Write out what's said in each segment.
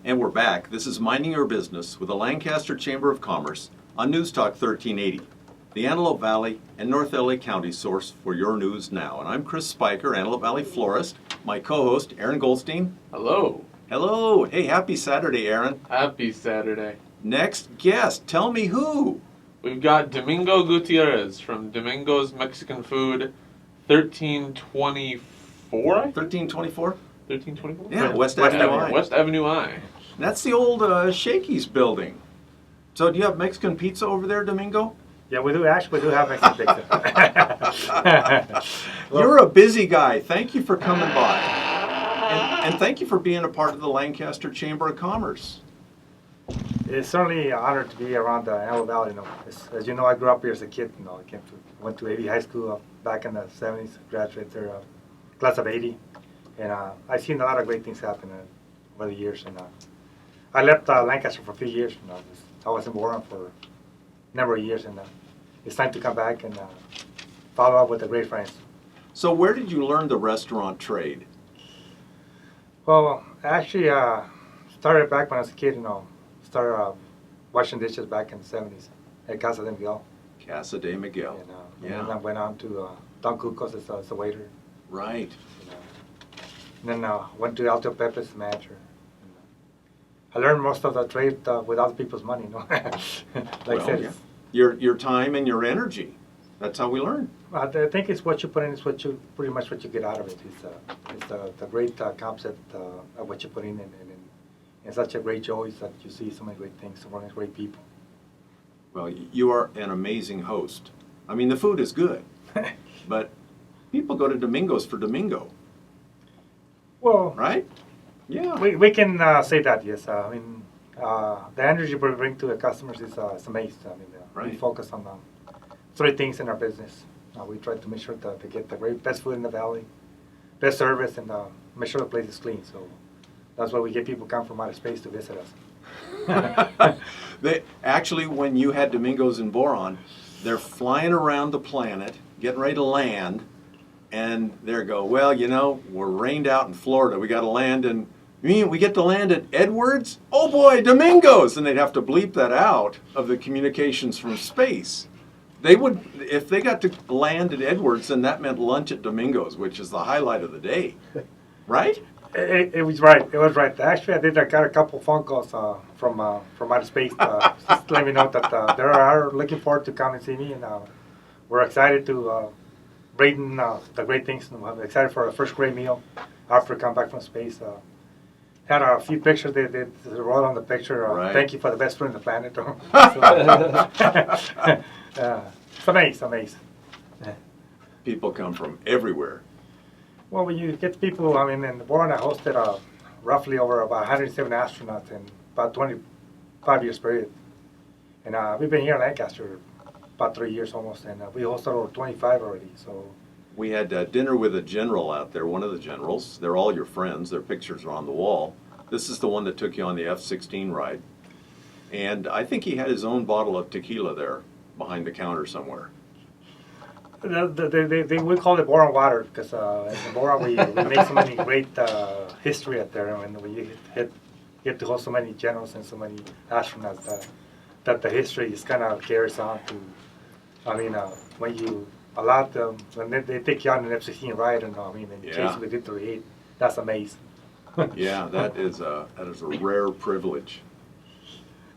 And we're back. This is Minding Your Business with the Lancaster Chamber of Commerce on News Talk 1380, the Antelope Valley and North LA County source for your news now. And I'm Chris Spiker, Antelope Valley florist. My co-host, Aaron Goldstein. Hello. Hello. Hey, happy Saturday, Aaron. Happy Saturday. Next guest, tell me who? We've got Domingo Guitierrez from Domingos Mexican Food, 1324? 1324? 1324? Yeah, West Avenue I. West Avenue I. That's the old Shakey's building. So do you have Mexican pizza over there, Domingo? Yeah, we do. Actually, we do have Mexican pizza. You're a busy guy. Thank you for coming by. And thank you for being a part of the Lancaster Chamber of Commerce. It's certainly an honor to be around the Antelope Valley. As you know, I grew up here as a kid. Went to AV High School back in the 70s, graduated there, class of 80. And I've seen a lot of great things happen over the years. And I left Lancaster for a few years. I was in Boron for a number of years. And it's time to come back and follow up with the great friends. So where did you learn the restaurant trade? Well, actually, started back when I was a kid. Started washing dishes back in the 70s at Casa de Miguel. Casa de Miguel. And then I went on to Don Cuco's as a waiter. Right. And then went to Alto Pepe as manager. I learned most of the trade with other people's money, I said. Yeah. Your time and your energy. That's how we learn. I think it's what you put in is pretty much what you get out of it. It's the great concept of what you put in, and such a great joy is that you see so many great things, so many great people. Well, you are an amazing host. I mean, the food is good, but people go to Domingos for Domingo. Well, right? Yeah. We can say that, yes. The energy we bring to the customers is amazing. Right. We focus on three things in our business. We try to make sure that they get the best food in the valley, best service, and make sure the place is clean. So that's why we get people come from outer space to visit us. Actually, when you had Domingos in Boron, they're flying around the planet, getting ready to land, and they go, well, we're rained out in Florida. We got to land in, you mean we get to land at Edwards? Oh boy, Domingos! And they'd have to bleep that out of the communications from space. They would, if they got to land at Edwards, then that meant lunch at Domingos, which is the highlight of the day, right? It was right. It was right. Actually, I got a couple phone calls from outer space, just let me know that they are looking forward to come and see me, and we're excited to bring the great things. And I'm excited for our first great meal after we come back from space. Had a few pictures. They wrote on the picture. Right. Thank you for the best food on the planet. It's amazing. People come from everywhere. Well, when you get people, in Boron, I hosted roughly over about 107 astronauts in about 25 years period. And we've been here in Lancaster about 3 years almost, and we hosted over 25 already. So we had dinner with a general out there, one of the generals. They're all your friends. Their pictures are on the wall. This is the one that took you on the F-16 ride. And I think he had his own bottle of tequila there behind the counter somewhere. We call it Boron water because in Boron we make so many great history out there, and we get to host so many generals and so many astronauts that the history is kind of carries on to. When they take you on an F-16 ride, in case we did to the 8, that's amazing. Yeah, that is a rare privilege.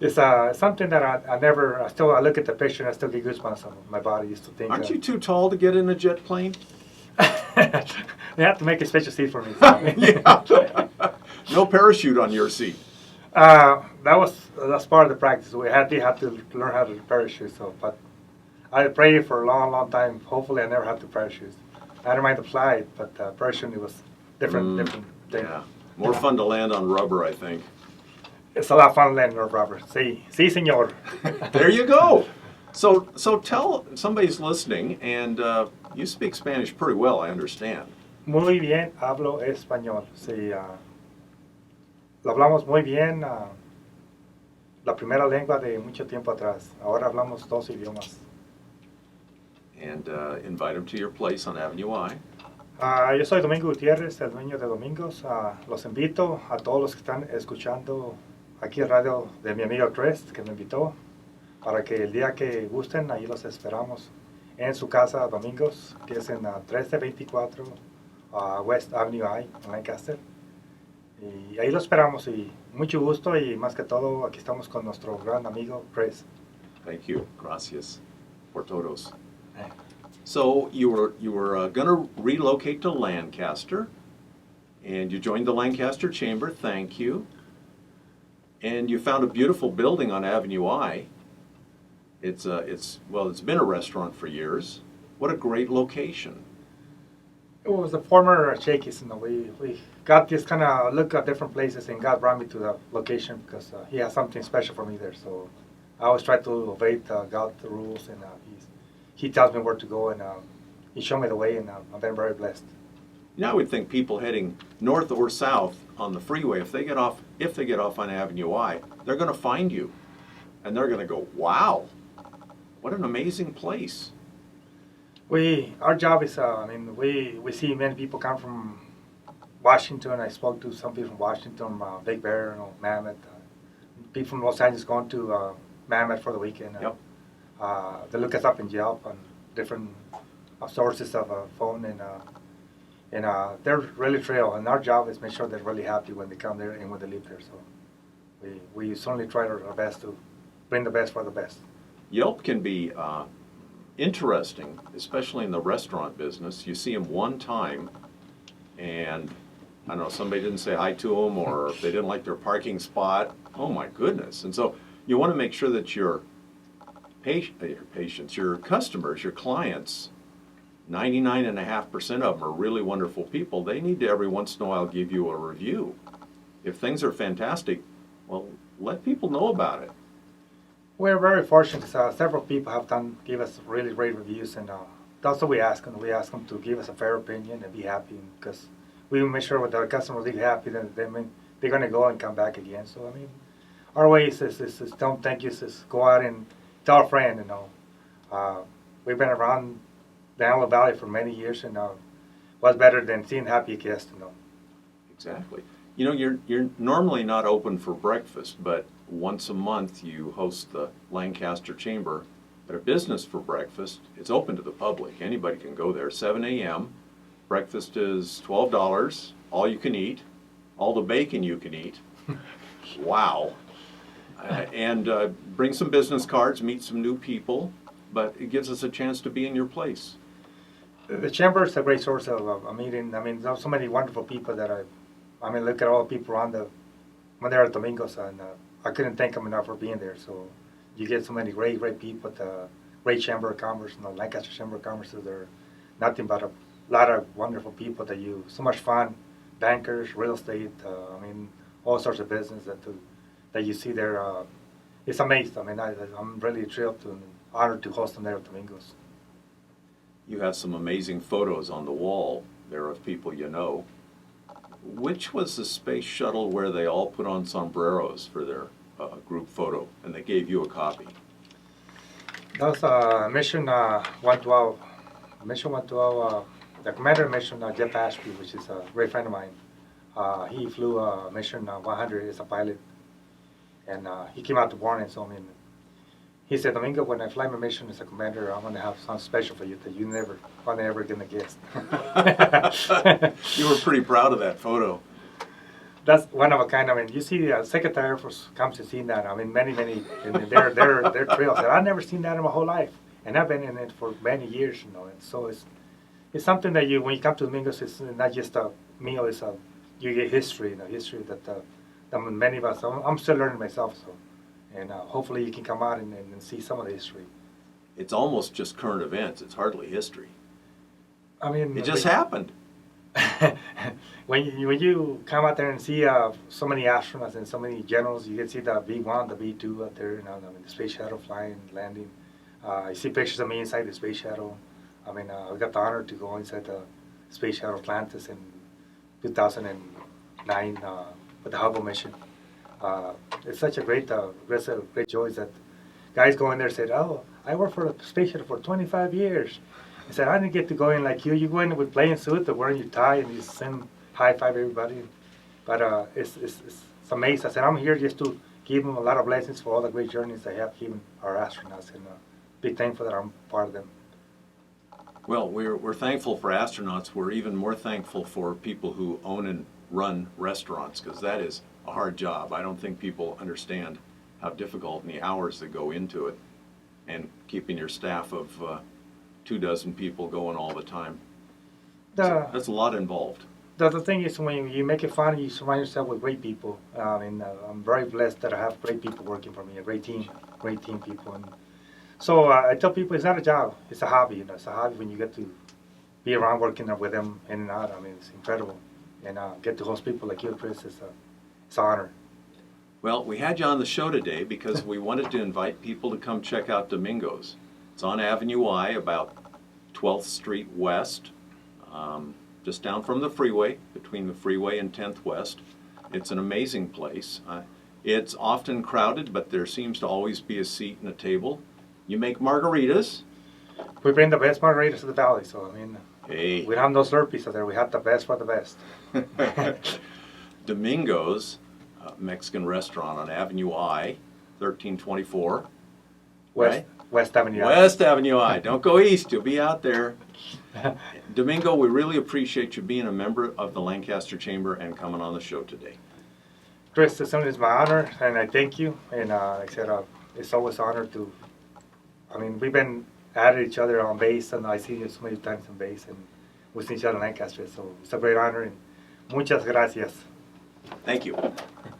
It's something that I look at the picture and I still get goosebumps on my body. Used to think. Aren't you too tall to get in a jet plane? They have to make a special seat for me. So. Yeah. No parachute on your seat. That's part of the practice. We had to learn how to parachute. So, but I prayed for a long, long time. Hopefully, I never have to parachute. I don't mind the flight, but parachuting was different thing. Yeah, more fun to land on rubber, I think. It's a lot of fun landing on rubber. Sí, señor. There you go. So tell somebody's listening, and you speak Spanish pretty well, I understand. Muy bien, hablo español. Sí, lo hablamos muy bien. La primera lengua de mucho tiempo atrás. Ahora hablamos 2 idiomas. And invite them to your place on Avenue I. Yo soy Domingo Guitierrez, el dueño de Domingos. Los invito a todos los que están escuchando aquí el radio de mi amigo Chris, que me invitó, para que el día que gusten, ahí los esperamos en su casa Domingos, que es en 1324 West Avenue I, en Lancaster. Y ahí lo esperamos y mucho gusto y más que todo aquí estamos con nuestro gran amigo Chris. Thank you. Gracias por todos. So you were going to relocate to Lancaster, and you joined the Lancaster Chamber. Thank you. And you found a beautiful building on Avenue I. It's been a restaurant for years. What a great location. It was the former Shakey's. We got this kind of look at different places, and God brought me to the location because He has something special for me there. So I always try to obey God's rules, and He tells me where to go, and He showed me the way, and I've been very blessed. You know, I would think people heading north or south on the freeway, if they get off on Avenue I, they're going to find you, and they're going to go, "Wow, what an amazing place." Our job is, we see many people come from Washington. I spoke to some people from Washington, Big Bear, Mammoth. People from Los Angeles going to Mammoth for the weekend. Yep. They look us up in Yelp on different sources of phone, and they're really thrilled. And our job is to make sure they're really happy when they come there and when they live there. So we certainly try our best to bring the best for the best. Yelp can be interesting, especially in the restaurant business. You see them one time, and I don't know, somebody didn't say hi to them, or if they didn't like their parking spot. Oh my goodness! And so you want to make sure that your patients, your customers, your clients, 99.5% of them are really wonderful people. They need to every once in a while give you a review. If things are fantastic, well, let people know about it. We're very fortunate. Several people have give us really great reviews, and that's what we ask them. We ask them to give us a fair opinion and be happy, because we make sure that our customers are happy, then they're going to go and come back again. So our way is tell them thank you, is go out and tell a friend. We've been around the Antelope Valley for many years, and what's better than seeing happy guests? Exactly. You know, you're normally not open for breakfast, but once a month you host the Lancaster Chamber at a business for breakfast. It's open to the public. Anybody can go there. 7 a.m. Breakfast is $12. All you can eat. All the bacon you can eat. Wow. And bring some business cards, meet some new people, but it gives us a chance to be in your place. The Chamber is a great source of a meeting. There's so many wonderful people that look at all the people around when they're at Domingos, and I couldn't thank them enough for being there. So you get so many great people at the great Chamber of Commerce, Lancaster Chamber of Commerce. They're nothing but a lot of wonderful people so much fun, bankers, real estate, all sorts of business that you see there. It's amazing. I'm really thrilled and honored to host them there at Domingos. You have some amazing photos on the wall there of people you know. Which was the space shuttle where they all put on sombreros for their group photo, and they gave you a copy? That was Mission 112. Mission 112, the commander of Mission, Jeff Ashby, which is a great friend of mine. He flew Mission 100 as a pilot, and he came out to Boron and told me, he said, "Domingo, when I fly my mission as a commander, I'm going to have something special for you that you never going to guess." You were pretty proud of that photo. That's one of a kind. You see the Secretary Air Force comes to see that. Many, and they're thrilled. I've never seen that in my whole life, and I've been in it for many years. And so it's something that when you come to Domingos, it's not just a meal. You get history. History that many of us. I'm still learning myself. So. And hopefully you can come out and see some of the history. It's almost just current events. It's hardly history. It just when, happened. when you come out there and see so many astronauts and so many generals, you can see the B-1, the B-2 out there, the space shuttle flying, landing. You see pictures of me inside the space shuttle. We got the honor to go inside the space shuttle Atlantis in 2009 with the Hubble mission. It's such a great joy that guys go in there and say, "Oh, I worked for the space shuttle for 25 years." I said, I didn't get to go in like you. You go in with plain suit or wearing your tie and you send high five everybody. But it's amazing. I said, I'm here just to give them a lot of blessings for all the great journeys they have given our astronauts, and be thankful that I'm part of them. Well, we're thankful for astronauts. We're even more thankful for people who own and run restaurants, because that is a hard job. I don't think people understand how difficult and the hours that go into it, and keeping your staff of 24 people going all the time. That's a lot involved. The thing is, when you make it fun, you surround yourself with great people. And I'm very blessed that I have great people working for me, a great team people. And so I tell people it's not a job, it's a hobby. You know, it's a hobby when you get to be around working with them in and out. I mean, it's incredible. And get to host people like you, Chris, it's an honor. Well, we had you on the show today because we wanted to invite people to come check out Domingos. It's on Avenue I, about 12th Street West, just down from the freeway, between the freeway and 10th West. It's an amazing place. It's often crowded, but there seems to always be a seat and a table. You make margaritas. We bring the best margaritas to the valley, so I mean, Hey. we don't have no Slurpees out there. We have the best for the best. Domingos, Mexican restaurant on Avenue I, 1324. Right? West Avenue. West Avenue I. Don't go east. You'll be out there. Domingo, we really appreciate you being a member of the Lancaster Chamber and coming on the show today. Chris, it's my honor, and I thank you. And like I said, it's always an honor to. I mean, we've been at each other on base, and I see you so many times on base, and we've seen each other in Lancaster. So it's a great honor, and muchas gracias. Thank you.